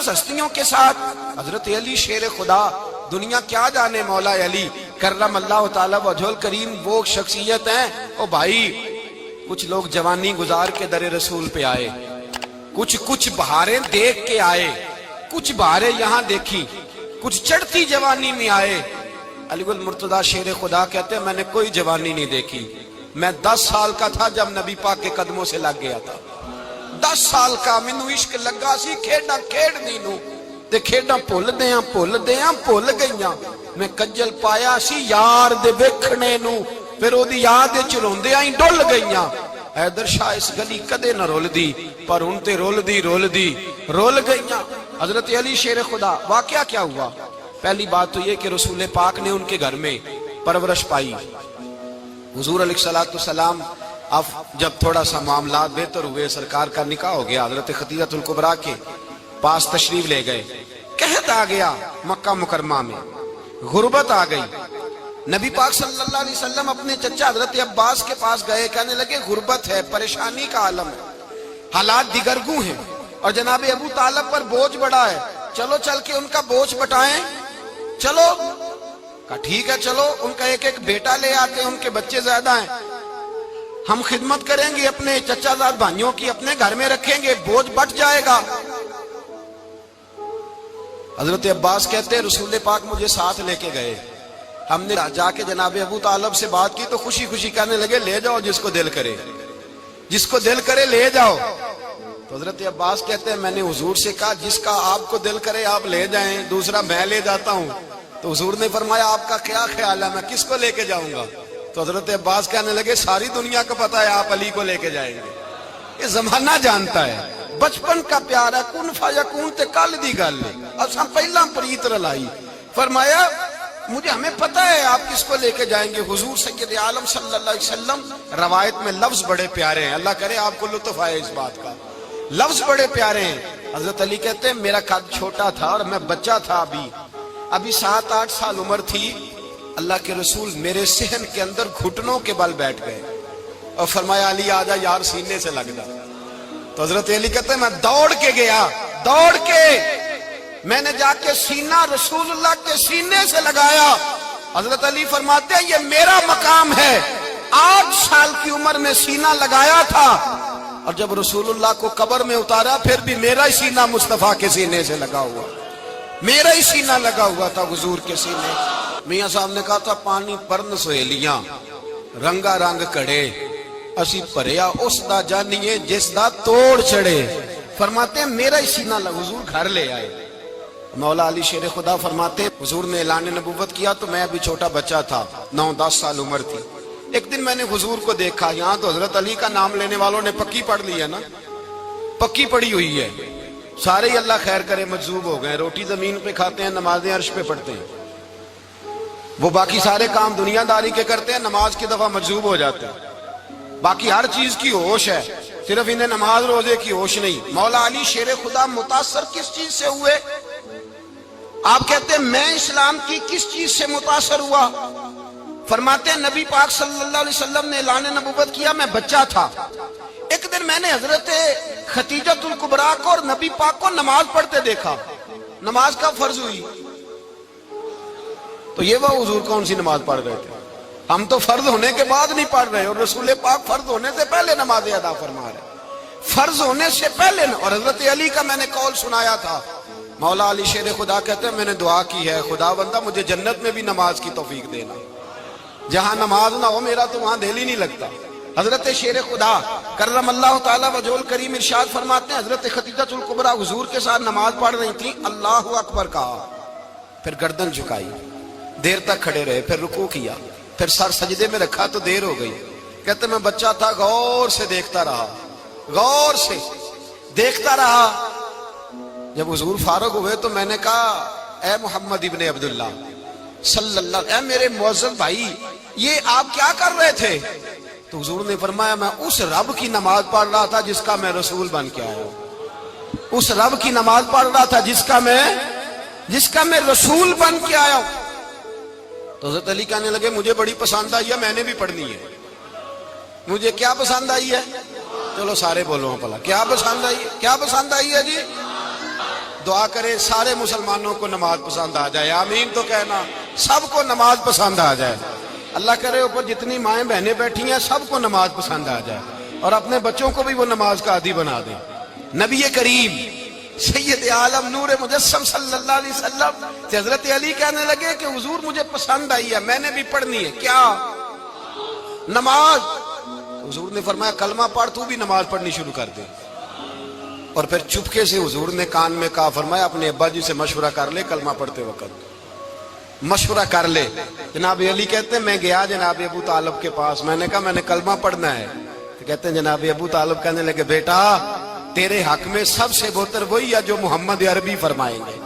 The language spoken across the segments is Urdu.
زبردست ہستیوں کے ساتھ. حضرت علی شیر خدا, دنیا کیا جانے مولا علی کرم اللہ تعالی وجہ الکریم وہ شخصیت ہیں. او بھائی, کچھ لوگ جوانی گزار کے در رسول پہ آئے, کچھ بہاریں دیکھ کے آئے, کچھ بہاریں یہاں دیکھی, کچھ چڑھتی جوانی میں آئے. علی گل مرتضیٰ شیر خدا کہتے ہیں میں نے کوئی جوانی نہیں دیکھی. میں 10 سال کا تھا جب نبی پاک کے قدموں سے لگ گیا تھا. 10 سال کا مینوں عشق لگا سی, کھیڈاں کھیڈنی نو تے کھیڈاں بھول گئیاں. میں کجل پایا سی یار دے ویکھنے نو, پھر او دی یاد وچ روندیاں ہی ڈل گئیاں. حیدر شاہ اس گلی کدے نہ رول دی, پر ہن تے رول گئیاں. حضرت علی شیر خدا, واقعہ کیا ہوا؟ پہلی بات تو یہ کہ رسول پاک نے ان کے گھر میں پرورش پائی. حضور علیہ السلام اب جب تھوڑا سا معاملات بہتر ہوئے, سرکار کا نکاح ہو گیا, حضرت خدیجہ الکبریٰ کے پاس تشریف لے گئے. قحط آ گیا مکہ مکرمہ میں, غربت آ گئی. نبی پاک صلی اللہ علیہ وسلم اپنے چچا حضرت عباس کے پاس گئے, کہنے لگے غربت ہے, پریشانی کا عالم ہے, حالات دیگرگوں ہیں, اور جناب ابو طالب پر بوجھ بڑا ہے, چلو چل کے ان کا بوجھ بٹائیں. چلو, کہا ٹھیک ہے چلو, ان کا ایک بیٹا لے آتے ہیں, ان کے بچے زیادہ ہیں, ہم خدمت کریں گے اپنے چچا زاد بھائیوں کی, اپنے گھر میں رکھیں گے, بوجھ بٹ جائے گا. حضرت عباس کہتے ہیں رسول پاک مجھے ساتھ لے کے گئے. ہم نے جا کے جناب ابو طالب سے بات کی تو خوشی خوشی کہنے لگے لے جاؤ جس کو دل کرے لے جاؤ. تو حضرت عباس کہتے ہیں میں نے حضور سے کہا جس کا آپ کو دل کرے آپ لے جائیں, دوسرا میں لے جاتا ہوں. تو حضور نے فرمایا آپ کا کیا خیال ہے, میں کس کو لے کے جاؤں گا؟ تو حضرت عباس کہنے لگے ساری دنیا کو پتا ہے آپ علی کو لے کے جائیں گے. یہ زمانہ جانتا ہے, بچپن کا پیار ہے, کن فیکون تے کل دی گل ہے, اساں پہلا پریت رلائی. فرمایا مجھے ہمیں پتہ ہے آپ کس کو لے کے جائیں گے. حضور سید عالم صلی اللہ علیہ وسلم, روایت میں لفظ بڑے پیارے ہیں, اللہ کرے آپ کو لطف آئے اس بات کا, لفظ بڑے پیارے ہیں. حضرت علی کہتے ہیں میرا قد چھوٹا تھا اور میں بچہ تھا, ابھی 7-8 سال عمر تھی. اللہ کے رسول میرے صحن کے اندر گھٹنوں کے بل بیٹھ گئے اور فرمایا علی آجا یار سینے سے لگ جا. تو حضرت علی کہتے ہیں میں دوڑ کے گیا, میں نے جا کے سینہ رسول اللہ کے سینے سے لگایا. حضرت علی فرماتے ہیں یہ میرا مقام ہے, 8 سال کی عمر میں سینہ لگایا تھا, اور جب رسول اللہ کو قبر میں اتارا پھر بھی میرا ہی سینہ مصطفیٰ کے سینے سے لگا ہوا, میرا ہی سینہ لگا ہوا تھا حضور کے سینے. میاں صاحب نے کہا تھا پانی پرن سہیلیاں رنگا رنگ کڑے, اسی پریا اس دا جانیے جس دا توڑ چڑے. فرماتے ہیں میرا ہی سینہ لگا, حضور گھر لے آئے. مولا علی شیر خدا فرماتے حضور نے اعلان نبوت کیا تو میں ابھی چھوٹا بچہ تھا, 9-10 سال عمر تھی. ایک دن میں نے حضور کو دیکھا, یہاں تو حضرت علی کا نام لینے والوں نے پکی پڑھ لی ہے نا, پکی پڑھی ہوئی ہے, سارے ہی اللہ خیر کرے مجذوب ہو گئے. روٹی زمین پہ کھاتے ہیں, نمازیں عرش پہ پڑھتے ہیں, وہ باقی سارے کام دنیا داری کے کرتے ہیں, نماز کی دفعہ مجذوب ہو جاتے ہیں. باقی ہر چیز کی ہوش ہے, صرف انہیں نماز روزے کی ہوش نہیں. مولا علی شیر خدا متاثر کس چیز سے ہوئے؟ آپ کہتے ہیں میں اسلام کی کس چیز سے متاثر ہوا؟ فرماتے ہیں نبی پاک صلی اللہ علیہ وسلم نے اعلان نبوت کیا, میں بچہ تھا. ایک دن میں نے حضرت خدیجہ الکبریٰ کو اور نبی پاک کو نماز پڑھتے دیکھا. نماز کا فرض ہوئی تو یہ وہ حضور کون سی نماز پڑھ رہے تھے؟ ہم تو فرض ہونے کے بعد نہیں پڑھ رہے, اور رسول پاک فرض ہونے سے پہلے نماز ادا فرما رہے, فرض ہونے سے پہلے. اور حضرت علی کا میں نے قول سنایا تھا. مولا علی شیر خدا کہتے ہیں میں نے دعا کی ہے خدا بندہ مجھے جنت میں بھی نماز کی توفیق دینا, جہاں نماز نہ ہو میرا تو وہاں دل ہی نہیں لگتا. حضرت شیر خدا کرم اللہ تعالی وجہ الکریم ارشاد فرماتے ہیں حضرت خدیجہ الکبریٰ حضور کے ساتھ نماز پڑھ رہی تھی, اللہ اکبر کہا, پھر گردن جھکائی, دیر تک کھڑے رہے, پھر رکوع کیا, پھر سر سجدے میں رکھا تو دیر ہو گئی. کہتے میں بچہ تھا, غور سے دیکھتا رہا. جب حضور فارغ ہوئے تو میں نے کہا اے محمد ابن عبداللہ صلی اللہ, اے میرے معزز بھائی یہ آپ کیا کر رہے تھے؟ تو حضور نے فرمایا میں اس رب کی نماز پڑھ رہا تھا جس کا میں رسول بن کے آیا ہوں, اس رب کی نماز پڑھ رہا تھا جس کا میں رسول بن کے آیا ہوں. تو حضرت علی کہنے لگے مجھے بڑی پسند آئی ہے, میں نے بھی پڑھنی ہے. مجھے کیا پسند آئی ہے؟ چلو سارے بولو پلا, کیا پسند آئی ہے؟ کیا پسند آئی ہے جی؟ دعا کرے سارے مسلمانوں کو نماز پسند آ جائے، آمین تو کہنا، سب کو نماز پسند آ جائے۔ اللہ کرے اوپر جتنی مائیں بہنیں بیٹھی ہیں سب کو نماز پسند آ جائے، اور اپنے بچوں کو بھی وہ نماز کا عادی بنا دیں۔ نبی کریم سید عالم نور مجسم صلی اللہ علیہ وسلم سے حضرت علی کہنے لگے کہ حضور مجھے پسند آئی ہے، میں نے بھی پڑھنی ہے، کیا؟ نماز۔ حضور نے فرمایا کلمہ پڑھ، تو بھی نماز پڑھنی شروع کر دے۔ اور پھر چپکے سے حضور نے کان میں کہا، فرمایا اپنے ابا جی سے مشورہ کر لے کلمہ پڑھتے وقت، مشورہ کر لے۔ جناب علی کہتے ہیں میں گیا جناب ابو طالب کے پاس، میں نے کہا میں نے کلمہ پڑھنا ہے، تو کہتے ہیں جناب ابو طالب کہنے لگے بیٹا تیرے حق میں سب سے بہتر وہی ہے جو محمد عربی فرمائیں گے،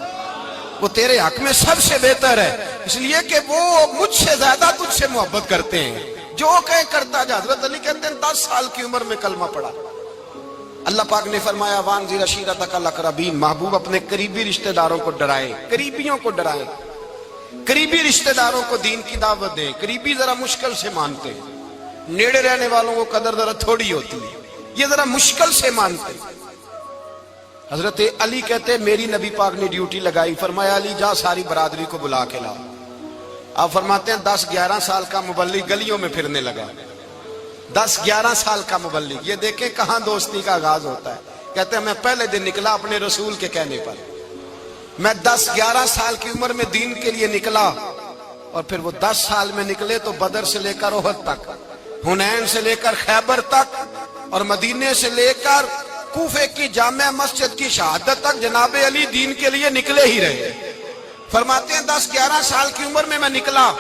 وہ تیرے حق میں سب سے بہتر ہے، اس لیے کہ وہ مجھ سے زیادہ تجھ سے محبت کرتے ہیں، جو کہے کرتا جا۔ حضرت علی کہتے ہیں 10 سال کی عمر میں کلمہ پڑھا۔ اللہ پاک نے فرمایا وانذر عشیرتک الاقربین، محبوب اپنے قریبی رشتہ داروں کو ڈرائیں، قریبیوں کو ڈرائیں، قریبی رشتہ داروں کو دین کی دعوت دیں۔ قریبی ذرا مشکل سے مانتے ہیں، نیڑے رہنے والوں کو قدر ذرا تھوڑی ہوتی ہے، یہ ذرا مشکل سے مانتے ہیں۔ حضرت علی کہتے ہیں میری نبی پاک نے ڈیوٹی لگائی، فرمایا علی جا ساری برادری کو بلا کے لا۔ آپ فرماتے ہیں 10-11 سال کا مبلغ گلیوں میں پھرنے لگا، 10-11 سال کا مبلغ، یہ دیکھیں کہاں دوستی کا آغاز ہوتا ہے۔ کہتے ہیں میں پہلے دن نکلا اپنے رسول کے کہنے پر، میں 10-11 سال کی عمر میں دین کے لیے نکلا، اور پھر وہ 10 سال میں نکلے تو بدر سے لے کر احد تک، حنین سے لے کر خیبر تک، اور مدینے سے لے کر کوفے کی جامع مسجد کی شہادت تک جناب علی دین کے لیے نکلے ہی رہے۔ فرماتے ہیں 10-11 سال کی عمر میں نکلا،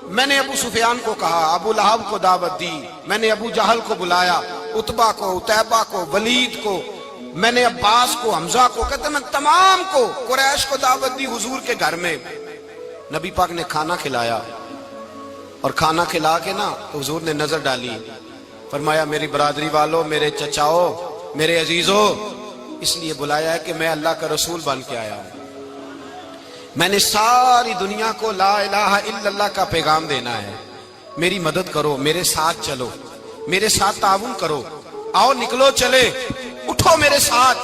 میں نے ابو سفیان کو کہا، ابو لہب کو دعوت دی، میں نے ابو جہل کو بلایا، عتبہ کو، عتیبہ کو، ولید کو، میں نے عباس کو، حمزہ کو، کہتے ہیں میں تمام کو، قریش کو دعوت دی حضور کے گھر میں۔ نبی پاک نے کھانا کھلایا، اور کھانا کھلا کے نا تو حضور نے نظر ڈالی، فرمایا میری برادری والوں، میرے چچاؤ، میرے عزیزوں، اس لیے بلایا ہے کہ میں اللہ کا رسول بن کے آیا ہوں، میں نے ساری دنیا کو لا الہ الا اللہ کا پیغام دینا ہے، میری مدد کرو، میرے ساتھ چلو، میرے ساتھ تعاون کرو، آؤ نکلو چلے، اٹھو میرے ساتھ۔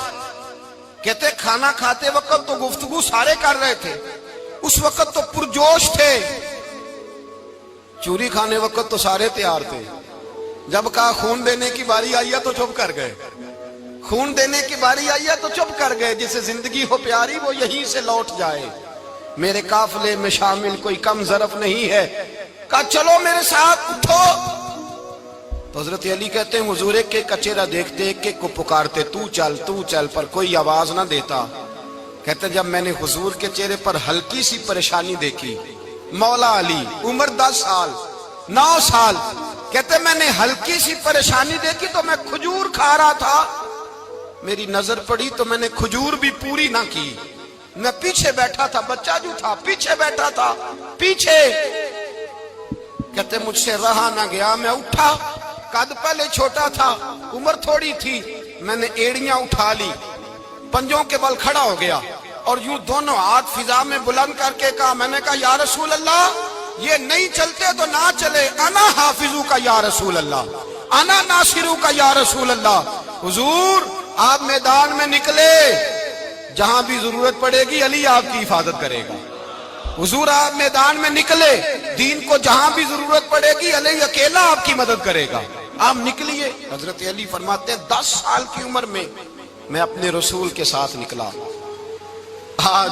کہتے کھانا کھاتے وقت تو گفتگو سارے کر رہے تھے، اس وقت تو پرجوش تھے، چوری کھانے وقت تو سارے تیار تھے، جب کہا خون دینے کی باری آئی ہے تو چپ کر گئے، خون دینے کی باری آئی ہے تو چپ کر گئے، جسے زندگی ہو پیاری وہ یہیں سے لوٹ جائے، میرے قافلے میں شامل کوئی کم ظرف نہیں ہے، کہا چلو میرے ساتھ اٹھو۔ تو حضرت علی کہتے ہیں حضور ایک کا چہرہ دیکھتے ایک کو پکارتے تو چل، پر کوئی آواز نہ دیتا۔ کہتے جب میں نے حضور کے چہرے پر ہلکی سی پریشانی دیکھی، مولا علی عمر 10 سال 9 سال، کہتے میں نے ہلکی سی پریشانی دیکھی تو میں کھجور کھا رہا تھا، میری نظر پڑی تو میں نے کھجور بھی پوری نہ کی، میں پیچھے بیٹھا تھا، بچہ جو تھا پیچھے بیٹھا تھا، پیچھے۔ کہتے مجھ سے رہا نہ گیا، میں اٹھا، قد پہلے چھوٹا تھا، عمر تھوڑی تھی، میں نے ایڑیاں اٹھا لی، پنجوں کے بل کھڑا ہو گیا، اور یوں دونوں ہاتھ فضا میں بلند کر کے کہا، میں نے کہا یا رسول اللہ یہ نہیں چلتے تو نہ چلے، انا حافظو کا یا رسول اللہ، انا ناصرو کا یا رسول اللہ۔ حضور آپ میدان میں نکلے، جہاں بھی ضرورت پڑے گی علی آپ کی حفاظت کرے گا۔ حضور آپ میدان میں نکلے، دین کو جہاں بھی ضرورت پڑے گی علی اکیلا آپ کی مدد کرے گا، آپ نکلیے۔ حضرت علی فرماتے ہیں 10 سال کی عمر میں اپنے رسول کے ساتھ نکلا۔ آج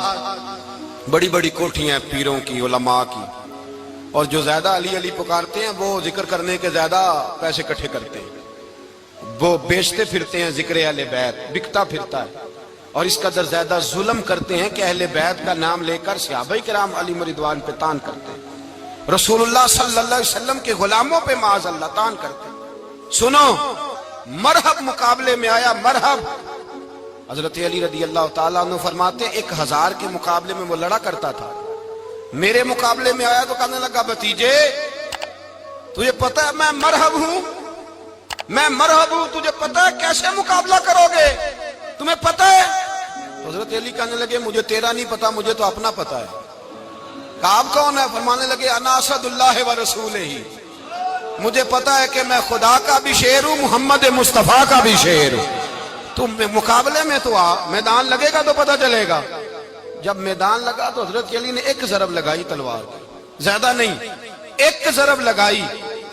بڑی بڑی کوٹھیاں پیروں کی، علماء کی، اور جو زیادہ علی علی پکارتے ہیں وہ ذکر کرنے کے زیادہ پیسے اکٹھے کرتے ہیں، وہ بیچتے پھرتے ہیں، ذکر اہل بیت بکتا پھرتا ہے، اور اس قدر زیادہ ظلم کرتے ہیں کہ اہل بیت کا نام لے کر صحابہ کرام علی رضوان پہ تان کرتے ہیں، رسول اللہ صلی اللہ علیہ وسلم کے غلاموں پہ معاذ اللہ تان کرتے ہیں۔ سنو، مرحب مقابلے میں آیا، مرحب۔ حضرت علی رضی اللہ تعالیٰ عنہ فرماتے 1000 کے مقابلے میں وہ لڑا کرتا تھا، میرے مقابلے میں آیا تو کہنے لگا بھتیجے تجھے پتہ ہے میں مرحب ہوں، تجھے پتہ ہے کیسے مقابلہ کرو گے، تمہیں پتہ ہے؟ حضرت علی کہنے لگے مجھے تیرا نہیں پتا، مجھے تو اپنا پتا ہے۔ کہا آپ کون ہے؟ فرمانے لگے انا اسد اللہ و رسولہ، مجھے پتا ہے کہ میں خدا کا بھی شیر ہوں، محمد مصطفیٰ کا بھی شیر ہوں۔ تم مقابلے میں تو آ، میدان لگے گا تو پتہ چلے گا۔ جب میدان لگا تو حضرت علی نے ایک ضرب لگائی تلوار کی، زیادہ نہیں، ایک ضرب لگائی۔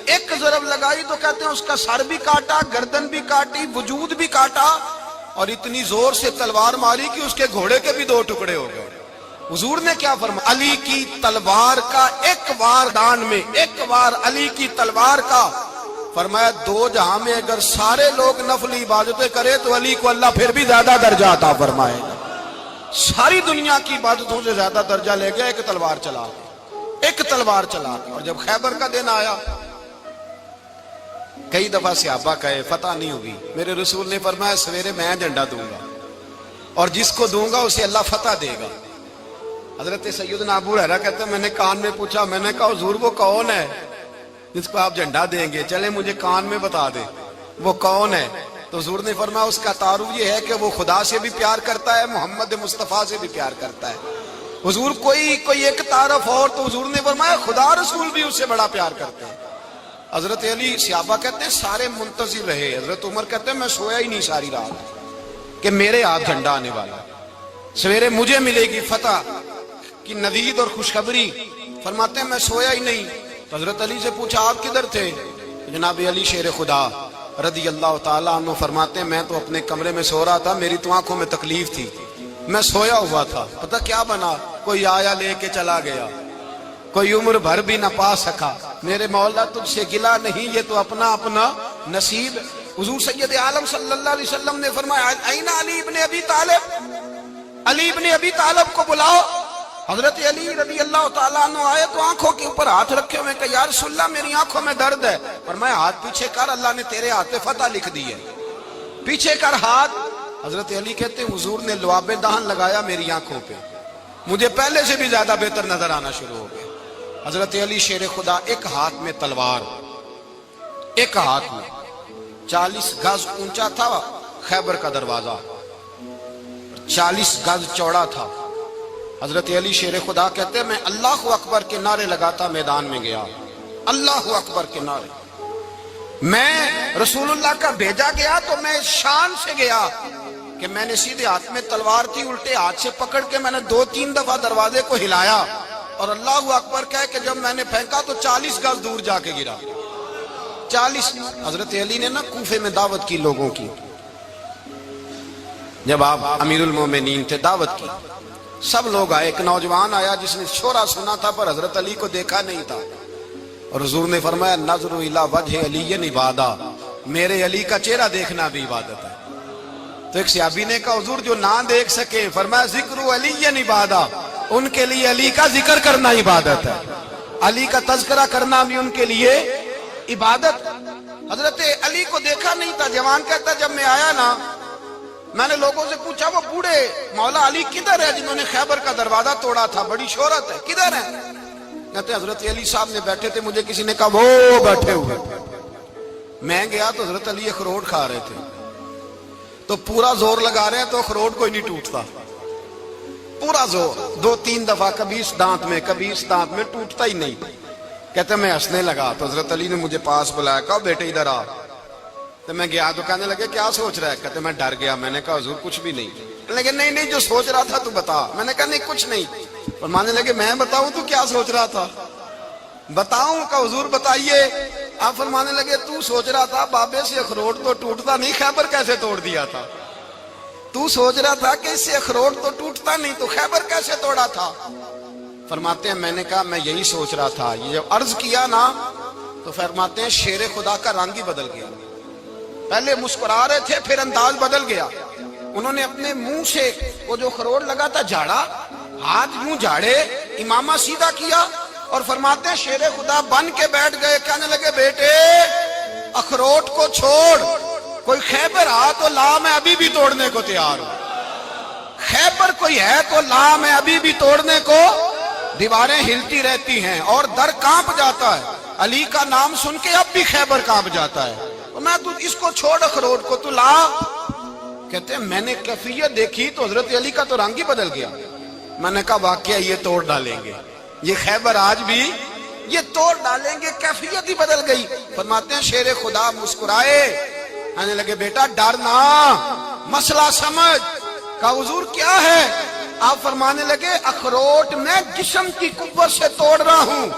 ایک ضرب لگائی تو کہتے ہیں اس کا سر بھی کاٹا، گردن بھی کاٹی، وجود بھی کاٹا، اور اتنی زور سے تلوار ماری کہ اس کے گھوڑے کے بھی 2 ٹکڑے ہو گئے۔ حضور نے کیا فرمایا؟ علی کی تلوار کا ایک وار دان میں، ایک وار علی کی تلوار کا، فرمایا 2 جہاں میں اگر سارے لوگ نفلی عبادتیں کرے تو علی کو اللہ پھر بھی زیادہ درجہ عطا فرمائے گا۔ ساری دنیا کی عبادتوں سے زیادہ درجہ لے گیا ایک تلوار چلا کے، ایک تلوار چلا کے۔ اور جب خیبر کا دن آیا، کئی دفعہ صحابہ کہے فتح نہیں ہوگی، میرے رسول نے فرمایا سویرے میں جھنڈا دوں گا اور جس کو دوں گا اسے اللہ فتح دے گا۔ حضرت سیدنا ابو ہریرہ کہتے ہیں میں نے کان میں پوچھا، میں نے کہا حضور وہ کون ہے جس کو آپ جھنڈا دیں گے؟ چلے مجھے کان میں بتا دیں وہ کون ہے۔ تو حضور نے فرمایا اس کا تعارف یہ ہے کہ وہ خدا سے بھی پیار کرتا ہے، محمد مصطفیٰ سے بھی پیار کرتا ہے۔ حضور کوئی ایک تعارف اور، تو حضور نے فرمایا خدا رسول بھی اس سے بڑا پیار کرتے ہیں۔ حضرت علی، صحابہ کہتے ہیں سارے منتظر رہے، حضرت عمر کہتے ہیں میں سویا ہی نہیں ساری رات کہ میرے ہاتھ جھنڈا آنے والا، سویرے مجھے ملے گی فتح کی نوید اور خوشخبری۔ فرماتے ہیں میں سویا ہی نہیں۔ تو حضرت علی سے پوچھا آپ کدھر تھے؟ جناب علی شیر خدا رضی اللہ تعالیٰ عنہ فرماتے ہیں میں تو اپنے کمرے میں سو رہا تھا، میری تو آنکھوں میں تکلیف تھی، میں سویا ہوا تھا، پتہ کیا بنا؟ کوئی آیا لے کے چلا گیا، کوئی عمر بھر بھی نہ پا سکا۔ میرے مولا تجھ سے گلا نہیں، یہ تو اپنا اپنا نصیب۔ حضور سید عالم صلی اللہ علیہ وسلم نے فرمایا این علی ابن ابی طالب، علی ابن ابی طالب کو بلاؤ۔ حضرت علی رضی اللہ تعالیٰ عنہ آئے تو آنکھوں کے اوپر ہاتھ رکھے ہوئے کہ یا رسول اللہ میری آنکھوں میں درد ہے۔ فرمایا ہاتھ پیچھے کر، اللہ نے تیرے ہاتھ پہ فتح لکھ دی ہے، پیچھے کر ہاتھ۔ حضرت علی کہتے ہیں حضور نے لعاب دہن لگایا میری آنکھوں پہ، مجھے پہلے سے بھی زیادہ بہتر نظر آنا شروع ہو گیا۔ حضرت علی شیر خدا ایک ہاتھ میں تلوار، ایک ہاتھ میں 40 گز اونچا تھا خیبر کا دروازہ، 40 گز چوڑا تھا۔ حضرت علی شیر خدا کہتے ہیں میں اللہ اکبر کے نعرے لگاتا میدان میں گیا، اللہ اکبر کے نعرے۔ میں رسول اللہ کا بھیجا گیا تو میں شان سے گیا کہ میں نے سیدھے ہاتھ میں تلوار تھی، الٹے ہاتھ سے پکڑ کے میں نے 2-3 دفعہ دروازے کو ہلایا اور اللہ اکبر کہہ کہ جب میں نے پھینکا تو 40 گز دور جا کے گرا، 40۔ حضرت علی نے نا کوفے میں دعوت کی لوگوں کی، جب آپ امیر المومنین تھے دعوت کی، سب لوگ آئے۔ ایک نوجوان آیا جس نے شورا سنا تھا پر حضرت علی کو دیکھا نہیں تھا، اور حضور نے فرمایا نظر الی وجہ علی عبادہ، میرے علی کا چہرہ دیکھنا بھی عبادت ہے۔ تو ایک صحابی نے کہا حضور جو نہ دیکھ سکے، فرمایا ذکر علی عبادہ، ان کے لیے علی کا ذکر کرنا عبادت ہے، علی کا تذکرہ کرنا بھی ان کے لیے عبادت۔ حضرت علی کو دیکھا نہیں تھا، جوان کہتا جب میں آیا نا میں نے لوگوں سے پوچھا وہ بوڑھے مولا علی کدھر ہے جنہوں نے خیبر کا دروازہ توڑا تھا، بڑی شہرت ہے، کدھر ہے؟ کہتے حضرت علی صاحب نے بیٹھے تھے، مجھے کسی نے کہا وہ بیٹھے ہوئے۔ میں گیا تو حضرت علی اخروٹ کھا رہے تھے، تو پورا زور لگا رہے ہیں تو اخروٹ کوئی نہیں ٹوٹتا، پورا زور 2-3 دفعہ، کبھی اس دانت میں کبھی اس دانت میں، ٹوٹتا ہی نہیں۔ کہتے میں ہنسنے لگا تو حضرت علی نے مجھے پاس بلایا، کہا بیٹے ادھر آ۔ تو میں گیا تو کہنے لگے کیا سوچ رہا ہے؟ کہتے میں ڈر گیا، میں نے کہا حضور کچھ بھی نہیں۔ لیکن نہیں جو سوچ رہا تھا تو بتا۔ میں نے کہا نہیں کچھ نہیں۔ فرمانے لگے میں بتاؤں تو کیا سوچ رہا تھا؟ بتاؤں؟ کہ حضور بتائیے۔ آپ فرمانے لگے تو سوچ رہا تھا بابے سے اخروٹ تو ٹوٹتا نہیں، خیبر کیسے توڑ دیا تھا؟ تو سوچ رہا تھا کہ اس سے اخروٹ تو ٹوٹتا نہیں تو خیبر کیسے توڑا تھا؟ فرماتے ہیں میں نے کہا میں یہی سوچ رہا تھا۔ یہ جب عرض کیا نا تو فرماتے ہیں شیر خدا کا رنگ ہی بدل گیا، پہلے مسکرا رہے تھے پھر انداز بدل گیا۔ انہوں نے اپنے منہ سے وہ جو خروٹ لگا تھا جھاڑا، ہاتھ منہ جھاڑے، امامہ سیدھا کیا اور فرماتے ہیں شیر خدا بن کے بیٹھ گئے۔ کہنے لگے بیٹے اخروٹ کو چھوڑ، کوئی خیبر آ تو لا، میں ابھی بھی توڑنے کو تیار ہوں۔ خیبر کوئی ہے تو لا، میں ابھی بھی توڑنے کو۔ دیواریں ہلتی رہتی ہیں اور در کانپ جاتا ہے، علی کا نام سن کے اب بھی خیبر کانپ جاتا ہے۔ میں تو اس کو چھوڑ اخروٹ کو تو لا۔ کہتے ہیں میں نے کیفیت دیکھی تو حضرت علی کا تو رنگ ہی بدل گیا۔ میں نے کہا واقعہ یہ توڑ ڈالیں گے، یہ خیبر آج بھی یہ توڑ ڈالیں گے، کیفیت ہی بدل گئی۔ فرماتے ہیں شیر خدا مسکرائے، کہنے لگے بیٹا ڈر نہ، مسئلہ سمجھ. کہا حضور کیا ہے؟ آپ فرمانے لگے اخروٹ میں جسم کی قوت سے توڑ رہا ہوں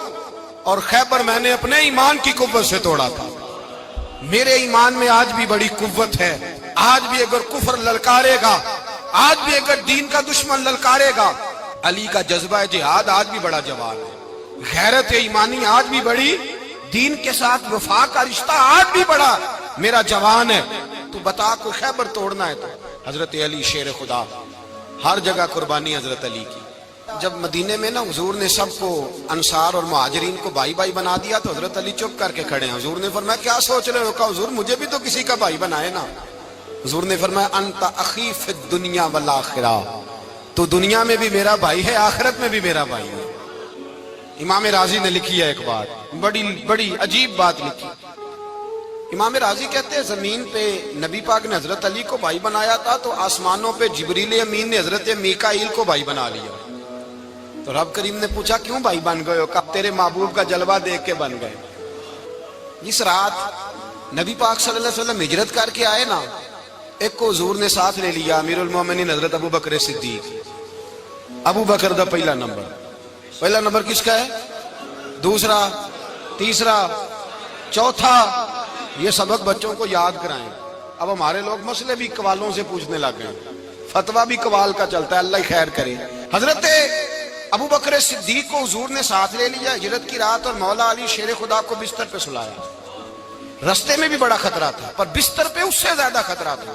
اور خیبر میں نے اپنے ایمان کی قوت سے توڑا تھا. میرے ایمان میں آج بھی بڑی قوت ہے. آج بھی اگر کفر للکارے گا، آج بھی اگر دین کا دشمن للکارے گا، علی کا جذبہ جہاد آج بھی بڑا جوان ہے. غیرت ایمانی آج بھی بڑی، دین کے ساتھ وفا کا رشتہ آج بھی بڑا میرا جوان ہے. تو بتا کوئی خیبر توڑنا ہے تو حضرت علی شیر خدا، ہر جگہ قربانی حضرت علی کی. جب مدینے میں نا حضور نے سب کو انصار اور مہاجرین کو بھائی بھائی بنا دیا تو حضرت علی چپ کر کے کھڑے ہیں. حضور نے فرمایا کیا سوچ رہے ہو؟ کہا حضور مجھے بھی تو کسی کا بھائی بنائے نا. حضور نے فرمایا انت اخی فی الدنیا والآخرہ، تو دنیا میں بھی میرا بھائی ہے، آخرت میں بھی میرا بھائی ہے. امام راضی نے لکھی ہے ایک بات، بڑی عجیب بات لکھی. امام راضی کہتے ہیں زمین پہ نبی پاک نے حضرت علی کو بھائی بنایا تھا تو آسمانوں پہ جبریل امین نے حضرت میکائیل کو بھائی بنا لیا. تو رب کریم نے پوچھا کیوں بھائی بن گئے ہو؟ کہا تیرے محبوب کا جلوہ دیکھ کے بن گئے. اس رات نبی پاک صلی اللہ علیہ وسلم ہجرت کر کے آئے نا، ایک کو حضور نے ساتھ لے لیا، امیر المومنین حضرت ابو بکر صدیق. ابو بکر دا پہلا نمبر کس کا ہے؟ دوسرا، تیسرا، چوتھا. یہ سبق بچوں کو یاد کرائیں. اب ہمارے لوگ مسئلے بھی قوالوں سے پوچھنے لگ گئے، فتویٰ بھی قوال کا چلتا ہے، اللہ ہی خیر کرے. حضرت ابو بکر صدیق کو حضور نے ساتھ لے لیا ہجرت کی رات، اور مولا علی شیر خدا کو بستر پہ سلایا. رستے میں بھی بڑا خطرہ تھا پر بستر پہ اس سے زیادہ خطرہ تھا،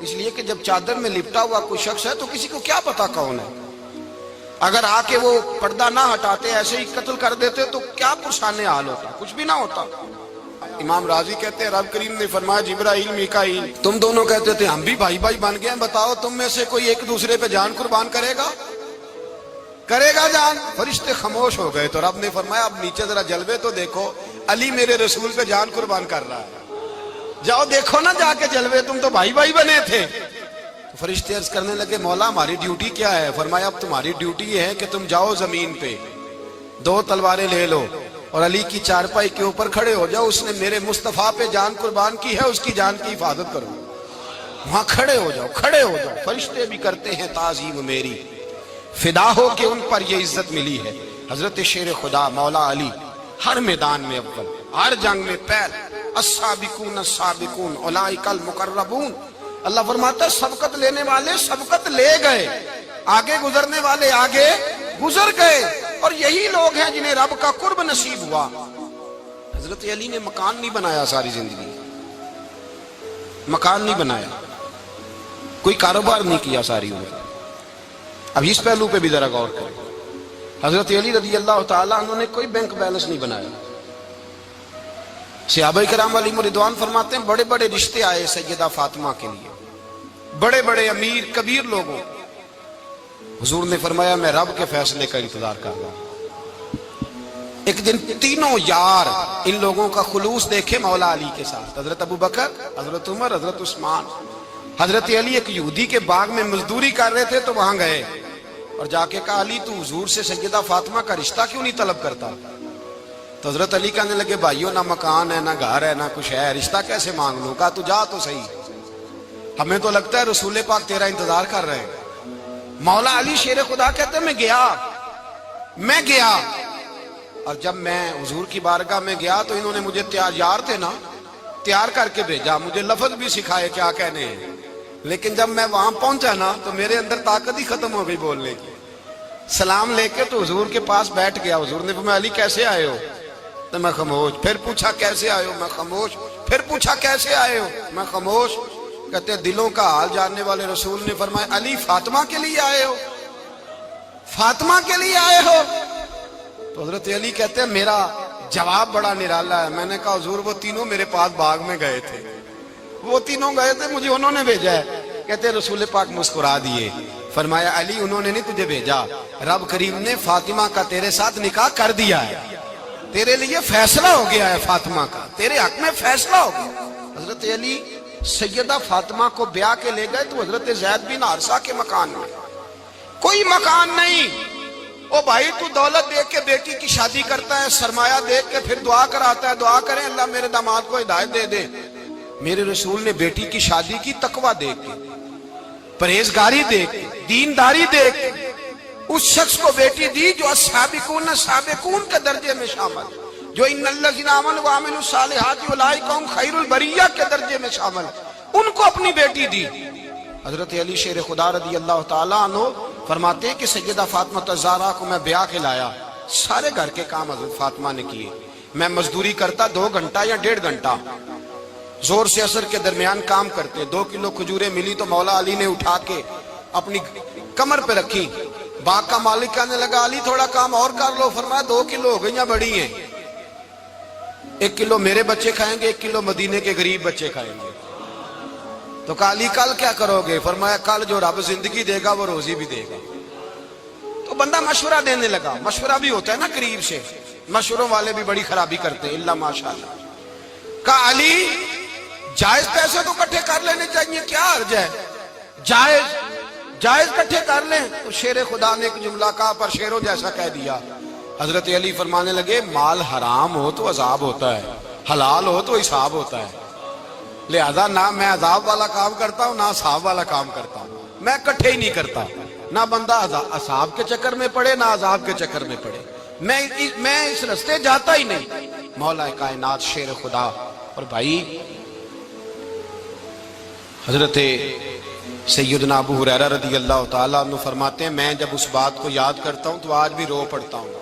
اس لیے کہ جب چادر میں لپٹا ہوا کوئی شخص ہے تو کسی کو کیا پتا کون ہے. اگر آ کے وہ پردہ نہ ہٹاتے ایسے ہی قتل کر دیتے تو کیا پرسان حال ہوتا، کچھ بھی نہ ہوتا. امام راضی کہتے ہیں رب کریم نے فرمایا جبرائیل میکائیل تم دونوں کہتے تھے ہم بھی بھائی بھائی بن گئے ہیں، بتاؤ تم میں سے کوئی ایک دوسرے پہ جان قربان کرے گا جان؟ فرشتے خاموش ہو گئے. تو رب نے فرمایا اب نیچے ذرا جلوے تو دیکھو، علی میرے رسول پہ جان قربان کر رہا ہے، جاؤ دیکھو نا جا کے جلوے، تم تو بھائی بھائی بنے تھے. فرشتے عرض کرنے لگے مولا ہماری ڈیوٹی کیا ہے؟ فرمایا اب تمہاری ڈیوٹی یہ ہے کہ تم جاؤ زمین پہ 2 تلواریں لے لو اور علی کی چارپائی کے اوپر کھڑے ہو جاؤ، اس نے میرے مصطفیٰ پہ جان قربان کی ہے، اس کی جان کی حفاظت کرو. وہاں کھڑے ہو جاؤ. فرشتے بھی کرتے ہیں تعظیم میری، فدا ہو کہ ان پر یہ عزت ملی ہے. حضرت شیر خدا مولا علی ہر میدان میں اول، ہر جنگ میں پہل. السابقون السابقون اولئک المقربون. اللہ فرماتا ہے سبقت لینے والے سبقت لے گئے، آگے گزرنے والے آگے گزر گئے، اور یہی لوگ ہیں جنہیں رب کا قرب نصیب ہوا. حضرت علی نے مکان نہیں بنایا، ساری زندگی مکان نہیں بنایا، کوئی کاروبار نہیں کیا ساری عمر. اب اس پہلو پہ بھی ذرا غور کریں. حضرت علی رضی اللہ تعالیٰ انہوں نے کوئی بینک بیلنس نہیں بنایا. صحابہ کرام علیہم رضوان فرماتے ہیں بڑے بڑے رشتے آئے سیدہ فاطمہ کے لیے، بڑے بڑے امیر کبیر لوگوں. حضور نے فرمایا میں رب کے فیصلے کا انتظار کر رہا ہوں. ایک دن تینوں یار ان لوگوں کا خلوص دیکھے مولا علی کے ساتھ، حضرت ابو بکر، حضرت عمر، حضرت عثمان. حضرت علی ایک یہودی کے باغ میں مزدوری کر رہے تھے تو وہاں گئے اور جا کے کہا علی تو حضور سے سیدہ فاطمہ کا رشتہ کیوں نہیں طلب کرتا؟ تو حضرت علی کہنے لگے بھائیو نہ مکان ہے نہ گھر ہے نہ کچھ ہے، رشتہ کیسے مانگ لوں؟ کہا تو جا تو صحیح، ہمیں تو لگتا ہے رسول پاک تیرا انتظار کر رہے ہیں. مولا علی شیر خدا کہتے ہیں میں گیا اور جب میں حضور کی بارگاہ میں گیا تو انہوں نے مجھے یار تھے نا تیار کر کے بھیجا، مجھے لفظ بھی سکھائے کیا کہنے ہیں، لیکن جب میں وہاں پہنچا نا تو میرے اندر طاقت ہی ختم ہو گئی بولنے کی. سلام لے کے تو حضور کے پاس بیٹھ گیا. حضور نے فرمایا علی کیسے آئے ہو؟ تو میں خاموش. پھر پوچھا کیسے آئے ہو؟ میں خاموش. پھر پوچھا کیسے آئے ہو؟ میں خاموش. کہتے دلوں کا حال جاننے والے رسول نے فرمایا علی فاطمہ کے لیے آئے ہو؟ فاطمہ کے لیے آئے ہو؟ تو حضرت علی کہتے ہیں میرا جواب بڑا نرالا ہے. میں نے کہا حضور وہ تینوں میرے پاس باغ میں گئے تھے، وہ تینوں گئے تھے، مجھے انہوں نے بھیجا ہے. کہتے ہیں رسول پاک مسکرا دیے، فرمایا علی انہوں نے نہیں تجھے بھیجا، رب کریم نے فاطمہ کا تیرے ساتھ نکاح کر دیا ہے، تیرے لیے فیصلہ ہو گیا ہے، فاطمہ کا تیرے حق میں فیصلہ ہو گیا. حضرت علی سیدہ فاطمہ کو بیاہ کے لے گئے تو حضرت زید بن حارثہ کے مکان میں کوئی مکان نہیں. او بھائی تو دولت دیکھ کے بیٹی کی شادی کرتا ہے، سرمایہ دیکھ کے پھر دعا کراتا ہے، دعا کریں اللہ میرے داماد کو ہدایت دے دے. میرے رسول نے بیٹی کی شادی کی تقویٰ دیکھ کے. پرہیزگاری دیکھ، دینداری دیکھ، اس شخص کو بیٹی دی جو السابقون سابقون کے درجے میں شامل، جو ان الذین آمنوا وعملوا الصالحات اولئک هم خیر البریہ کے درجے میں شامل، ان کو اپنی بیٹی دی۔ حضرت علی شیر خدا رضی اللہ تعالیٰ عنہ فرماتے ہیں کہ سیدہ فاطمہ الزہرا کو میں بیاہ کے لایا، سارے گھر کے کام حضرت فاطمہ نے کیے، میں مزدوری کرتا 2 گھنٹہ یا 1.5 گھنٹہ، زور سے عصر کے درمیان کام کرتے، 2 کلو کھجوریں ملی تو مولا علی نے اٹھا کے اپنی کمر پہ رکھی، باغ کا مالک کہنے لگا علی تھوڑا کام اور کر لو، فرمایا 2 کلو ہو گئی یا بڑی ہیں، 1 کلو میرے بچے کھائیں گے، 1 کلو مدینے کے غریب بچے کھائیں گے۔ تو کہا علی کل کیا کرو گے؟ فرمایا کل جو رب زندگی دے گا وہ روزی بھی دے گا۔ تو بندہ مشورہ دینے لگا، مشورہ بھی ہوتا ہے نا قریب سے، مشوروں والے بھی بڑی خرابی کرتے ہیں اللہ ماشاءاللہ۔ کہا علی جائز پیسے تو کٹھے کر لینے چاہیے، کیا حرج ہے، جائز کٹھے کر لیں۔ تو شیر خدا نے ایک جملہ کہا پر شیروں جیسا کہہ دیا۔ حضرت علی فرمانے لگے مال حرام ہو تو عذاب ہوتا ہے، حلال ہو تو حساب ہوتا ہے، لہذا نہ میں عذاب والا کام کرتا ہوں نہ حساب والا کام کرتا ہوں، میں کٹھے ہی نہیں کرتا، نہ بندہ حساب کے چکر میں پڑے نہ عذاب کے چکر میں پڑے، میں اس رستے جاتا ہی نہیں۔ مولا کائنات شیر خدا۔ اور بھائی حضرت سیدنا ابو ہریرہ رضی اللہ تعالیٰ عنہ فرماتے ہیں میں جب اس بات کو یاد کرتا ہوں تو آج بھی رو پڑتا ہوں۔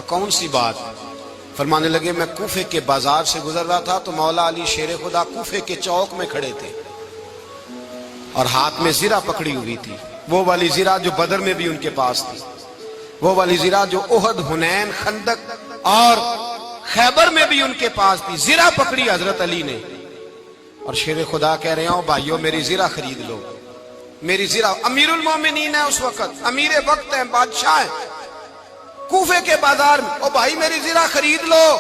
کون سی بات؟ فرمانے لگے میں کوفے کے بازار سے گزر رہا تھا تو مولا علی شیر خدا کوفے کے چوک میں کھڑے تھے اور ہاتھ میں زرہ پکڑی ہوئی تھی، وہ والی زرہ جو بدر میں بھی ان کے پاس تھی، وہ والی زرہ جو احد، حنین، خندق اور خیبر میں بھی ان کے پاس تھی، زرہ پکڑی حضرت علی نے اور شیر خدا کہہ رہے ہوں بھائیو میری زرہ خرید لو، میری زرہ۔ امیر المومنین ہے اس وقت، امیر وقت ہے، بادشاہ ہے، کوفے کے بازار میں، او بھائی میری زرہ خرید لو۔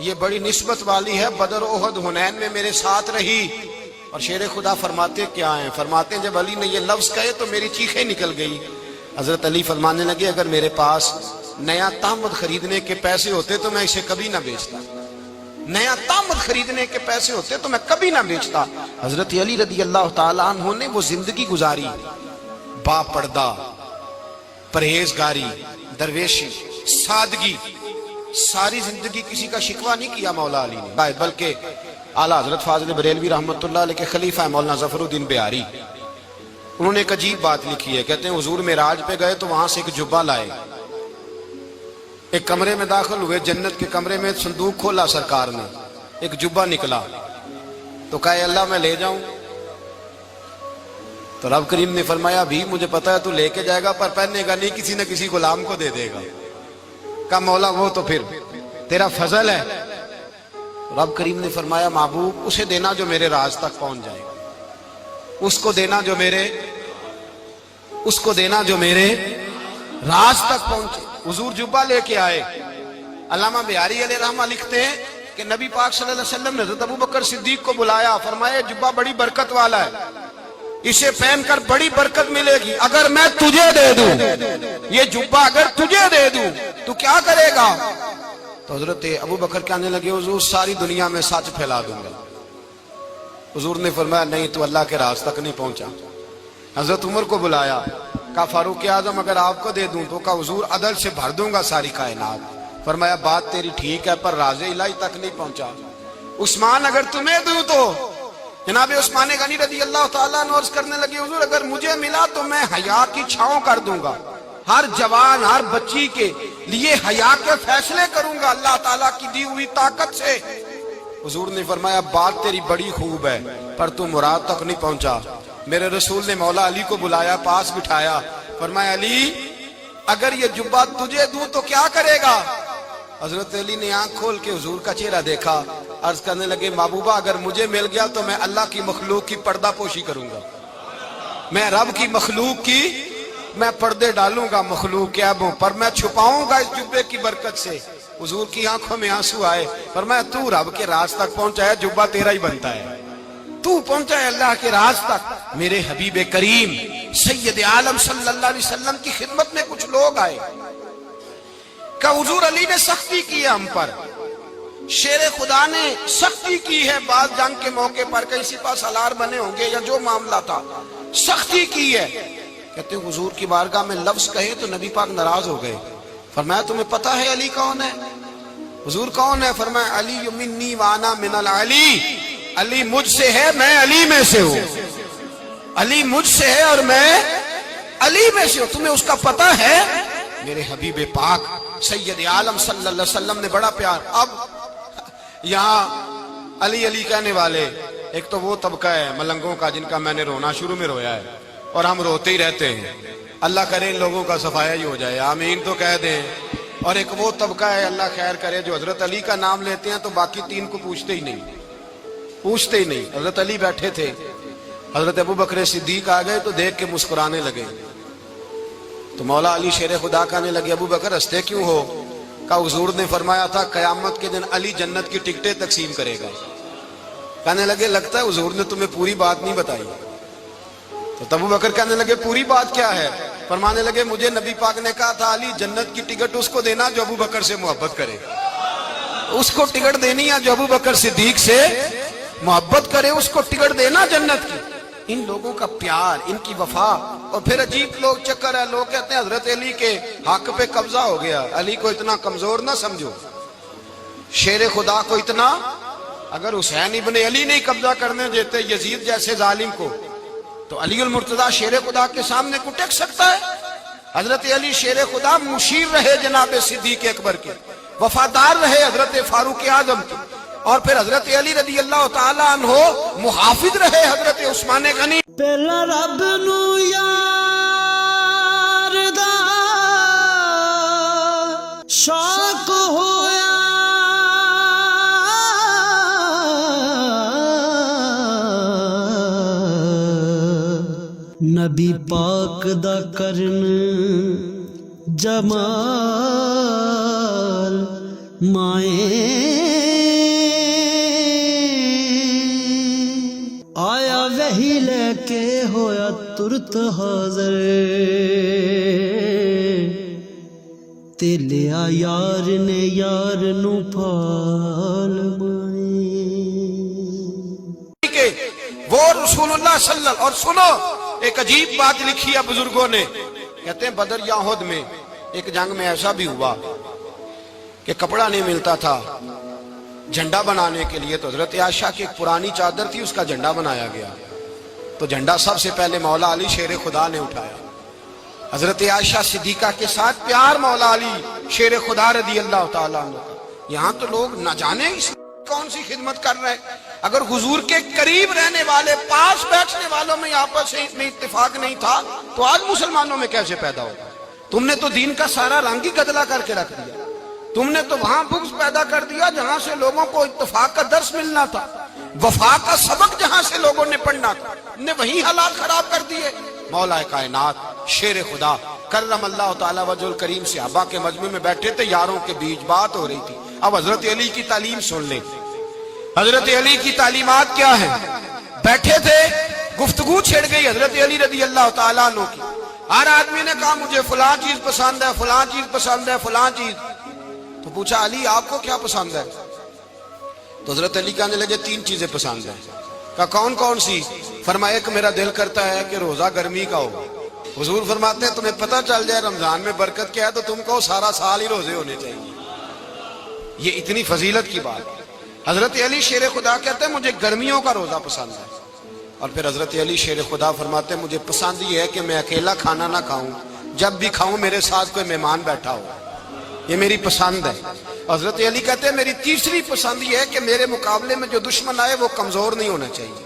یہ بڑی نسبت والی ہے، بدر، احد، حنین میں میرے ساتھ رہی۔ اور شیر خدا فرماتے کیا ہیں؟ فرماتے ہیں جب علی نے یہ لفظ کہے تو میری چیخیں نکل گئی۔ حضرت علی فرمانے لگے اگر میرے پاس نیا تامد خریدنے کے پیسے ہوتے تو میں اسے کبھی نہ بیچتا، نیا تامد خریدنے کے پیسے ہوتے تو میں کبھی نہ بیچتا۔ حضرت علی رضی اللہ تعالیٰ عنہ نے وہ زندگی گزاری، با پردہ، پرہیزگاری، درویشی، سادگی، ساری زندگی کسی کا شکوہ نہیں کیا مولا علی نے، بلکہ اعلیٰ حضرت فاضل بریلوی رحمۃ اللہ علیہ کے خلیفہ مولانا ظفر الدین بہاری، انہوں نے ایک عجیب بات لکھی ہے، کہتے ہیں حضور معراج پہ گئے تو وہاں سے ایک جبہ لائے، ایک کمرے میں داخل ہوئے، جنت کے کمرے میں صندوق کھولا سرکار نے، ایک جبہ نکلا تو کہا اے اللہ میں لے جاؤں؟ تو رب کریم نے فرمایا بھی مجھے پتا ہے تو لے کے جائے گا پر پہننے گا نہیں، کسی نہ کسی غلام کو دے دے گا۔ کہا مولا وہ تو پھر تیرا فضل ہے۔ رب کریم نے فرمایا محبوب اسے دینا جو میرے راز تک پہنچ جائے، اس کو دینا جو میرے راز تک پہنچے۔ حضور جبہ لے کے آئے۔ علامہ بہاری علیہ رحمہ لکھتے ہیں کہ نبی پاک صلی اللہ علیہ وسلم نے حضرت ابو بکر صدیق کو بلایا، فرمایا جبہ بڑی برکت والا ہے، اسے پہن کر بڑی برکت ملے گی، اگر میں تجھے دے دوں یہ جبہ، اگر تجھے دے دوں تو کیا کرے گا؟ تو حضرت ابو بکر کہنے لگے حضور ساری دنیا میں سچ پھیلا دوں گا۔ حضور نے فرمایا نہیں تو اللہ کے راز تک نہیں پہنچا۔ حضرت عمر کو بلایا، کہا فاروق اعظم اگر آپ کو دے دوں تو کہا حضور عدل سے بھر دوں گا ساری کائنات۔ فرمایا بات تیری ٹھیک ہے پر راز الہی تک نہیں پہنچا۔ عثمان اگر تمہیں دوں تو جناب عثمان غنی رضی اللہ تعالیٰ عنہ عرض کرنے لگے حضور اگر مجھے ملا تو میں حیا کی چھاؤں کر دوں گا، ہر جوان ہر بچی کے لیے حیا کے فیصلے کروں گا اللہ تعالیٰ کی دی ہوئی طاقت سے۔ حضور نے فرمایا بات تیری بڑی خوب ہے پر تو مراد تک نہیں پہنچا۔ میرے رسول نے مولا علی کو بلایا، پاس بٹھایا، فرمایا علی اگر یہ جبہ تجھے دوں تو کیا کرے گا؟ حضرت علی نے آنکھ کھول کے حضور کا چہرہ دیکھا، عرض کرنے لگے محبوبہ اگر مجھے مل گیا تو میں اللہ کی مخلوق کی پردہ پوشی کروں گا، میں رب کی مخلوق کی میں پردے ڈالوں گا مخلوق کے عیبوں پر، میں چھپاؤں گا اس جبے کی برکت سے۔ حضور کی آنکھوں میں آنسو آئے، فرمایا تو رب کے راز تک پہنچا ہے، جبہ تیرا ہی بنتا ہے، تو پہنچا ہے اللہ کے راز تک۔ میرے حبیب کریم سید عالم صلی اللہ علیہ وسلم کی خدمت میں کچھ لوگ آئے کہ حضور علی نے سختی کی ہے ہم پر، شیر خدا نے سختی کی ہے بعض جنگ کے موقع پر، کہیں سپہ سالار بنے ہوں گے یا جو معاملہ تھا، سختی کی ہے. کہتے ہیں حضور کی بارگاہ میں لفظ کہے تو نبی پاک ناراض ہو گئے. فرمایا تمہیں پتا ہے علی کون ہے؟ حضور کون ہے؟ فرمایا علی منی وانا من العلی، علی مجھ سے ہے، میں علی میں سے ہوں. علی مجھ سے ہے اور میں علی میں سے ہوں. تمہیں اس کا پتا ہے؟ میرے حبیب پاک سید عالم صلی اللہ علیہ وسلم نے بڑا پیار. اب یہاں علی علی کہنے والے ایک تو وہ طبقہ ہے ملنگوں کا جن کا میں نے رونا شروع میں رویا ہے اور ہم روتے ہی رہتے ہیں. اللہ کرے ان لوگوں کا صفایا ہی ہو جائے، آمین تو کہہ دیں. اور ایک وہ طبقہ ہے اللہ خیر کرے جو حضرت علی کا نام لیتے ہیں تو باقی تین کو پوچھتے ہی نہیں. حضرت علی بیٹھے تھے، حضرت ابو بکر صدیق آ گئے تو دیکھ کے مسکرانے لگے. تو مولا علی شیر خدا کہنے لگے ابو بکر ہنستے کیوں ہو؟ کہ حضور نے فرمایا تھا قیامت کے دن علی جنت کی ٹکٹیں تقسیم کرے گا. کہنے لگے لگتا ہے حضور نے تمہیں پوری بات نہیں بتائی. تو ابو بکر کہنے لگے پوری بات کیا ہے؟ فرمانے لگے مجھے نبی پاک نے کہا تھا علی جنت کی ٹکٹ اس کو دینا جو ابو بکر سے محبت کرے. اس کو ٹکٹ دینی ہے جو ابو بکر صدیق سے محبت کرے، اس کو ٹکٹ دینا جنت کی. ان لوگوں کا پیار، ان کی وفا. اور پھر عجیب لوگ چکر ہے، لوگ کہتے ہیں حضرت علی کے حق پہ قبضہ ہو گیا. علی کو اتنا کمزور نہ سمجھو، شیر خدا کو اتنا. اگر حسین ابن علی نہیں قبضہ کرنے دیتے یزید جیسے ظالم کو تو علی المرتضیٰ شیر خدا کے سامنے کو ٹک سکتا ہے؟ حضرت علی شیر خدا مشیر رہے جناب صدیق اکبر کے، وفادار رہے حضرت فاروق اعظم کے، اور پھر حضرت علی رضی اللہ تعالیٰ عنہ محافظ رہے حضرت عثمان غنی. پہلا رب نو یار دا شوق ہویا، نبی پاک دا کرن جمال مائیں آیا وہی لے کے ہویا ترت حاضر، تے لیا یار نے یار نو پھال مائیں. وہ رسول اللہ صلی اللہ. اور سنو ایک عجیب بات لکھی ہے بزرگوں نے، کہتے ہیں بدر یا احد میں ایک جنگ میں ایسا بھی ہوا کہ کپڑا نہیں ملتا تھا جھنڈا بنانے کے لیے. تو حضرت عائشہ کی ایک پرانی چادر تھی، اس کا جھنڈا بنایا گیا. تو جھنڈا سب سے پہلے مولا علی شیر خدا نے اٹھایا. حضرت عائشہ صدیقہ کے ساتھ پیار مولا علی شیر خدا رضی اللہ تعالیٰ عنہ. یہاں تو لوگ نہ جانے اس کون سی خدمت کر رہے ہیں. اگر حضور کے قریب رہنے والے پاس بیٹھنے والوں میں آپس میں اتفاق نہیں تھا تو آج مسلمانوں میں کیسے پیدا ہوگا؟ تم نے تو دین کا سارا رنگ ہی گدلا کر کے رکھ دیا. تم نے تو وہاں بغض پیدا کر دیا جہاں سے لوگوں کو اتفاق کا درس ملنا تھا، وفا کا سبق جہاں سے لوگوں نے پڑھنا تھا، نے وہی حالات خراب کر دیے. مولا کائنات شیر خدا کرم اللہ تعالی وجہ الکریم صحابہ کے مجمع میں بیٹھے تھے، یاروں کے بیچ بات ہو رہی تھی. اب حضرت علی کی تعلیم سن لیں. حضرت علی کی تعلیمات کیا ہیں؟ بیٹھے تھے، گفتگو چھڑ گئی حضرت علی رضی اللہ تعالیٰ عنہ کی. ہر آدمی نے کہا مجھے فلاں چیز پسند ہے، فلاں چیز پسند ہے، فلاں چیز. تو پوچھا علی آپ کو کیا پسند ہے؟ تو حضرت علی کہنے لگے تین چیزیں پسند ہیں. کہا کون کون سی؟ فرمایا ایک میرا دل کرتا ہے کہ روزہ گرمی کا ہو. حضور فرماتے ہیں تمہیں پتہ چل جائے رمضان میں برکت کیا ہے تو تم کو سارا سال ہی روزے ہونے چاہیے. یہ اتنی فضیلت کی بات. حضرت علی شیر خدا کہتے ہیں مجھے گرمیوں کا روزہ پسند ہے. اور پھر حضرت علی شیر خدا فرماتے ہیں مجھے پسند یہ ہے کہ میں اکیلا کھانا نہ کھاؤں، جب بھی کھاؤں میرے ساتھ کوئی مہمان بیٹھا ہو. یہ میری پسند ہے. حضرت علی کہتے ہیں میری تیسری پسند یہ ہے کہ میرے مقابلے میں جو دشمن آئے وہ کمزور نہیں ہونا چاہیے.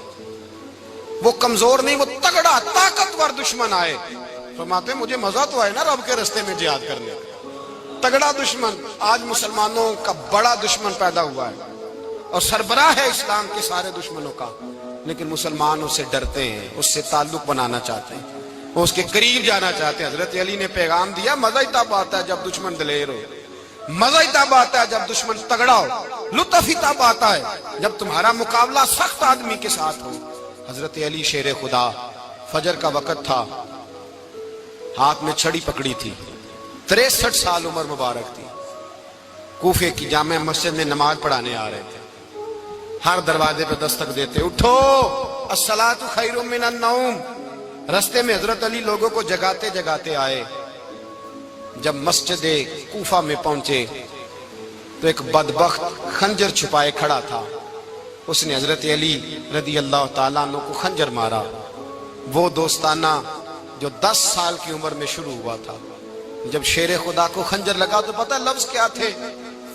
وہ کمزور نہیں، وہ تگڑا طاقتور دشمن آئے. فرماتے ہیں مجھے مزہ تو آئے نا رب کے رستے میں جہاد کرنے کا. تگڑا دشمن. آج مسلمانوں کا بڑا دشمن پیدا ہوا ہے اور سربراہ ہے اسلام کے سارے دشمنوں کا، لیکن مسلمان اس سے ڈرتے ہیں، اس سے تعلق بنانا چاہتے ہیں، وہ اس کے قریب جانا چاہتے ہیں. حضرت علی نے پیغام دیا مزہ ہی تب آتا ہے جب دشمن دلیر ہو، مزہ ہی تب آتا ہے جب دشمن تگڑا ہو، لطف ہی تب آتا ہے جب تمہارا مقابلہ سخت آدمی کے ساتھ ہو. حضرت علی شیر خدا، فجر کا وقت تھا، ہاتھ میں چھڑی پکڑی تھی، 63 سال عمر مبارک تھی. کوفے کی جامع مسجد میں نماز پڑھانے آ رہے تھے. ہر دروازے پہ دستک دیتے، اٹھو الصلاۃ خیر من النوم، رستے میں حضرت علی لوگوں کو جگاتے جگاتے آئے. جب مسجد کوفہ میں پہنچے تو ایک بدبخت خنجر چھپائے کھڑا تھا. اس نے حضرت علی رضی اللہ تعالیٰ عنہ کو خنجر مارا. وہ دوستانہ جو 10 سال کی عمر میں شروع ہوا تھا. جب شیر خدا کو خنجر لگا تو پتہ لفظ کیا تھے؟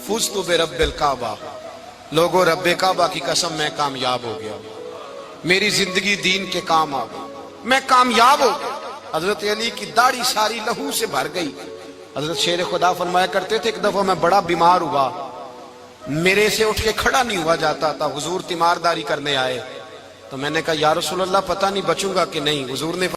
فزت برب الکعبہ. لوگوں رب کعبہ کی قسم میں کامیاب ہو گیا, میری زندگی دین کے کام آ گئی, میں کامیاب ہو گیا. حضرت علی کی داڑھی ساری لہو سے بھر گئی. حضرت شیر خدا فرمایا کرتے تھے ایک دفعہ میں بڑا بیمار ہوا, میرے سے اٹھ کے کھڑا نہیں ہوا جاتا تھا. حضور تیمارداری کرنے آئے تو میں نے کہا یا رسول اللہ پتہ نہیں بچوں گا کہ نہیں. حضور نے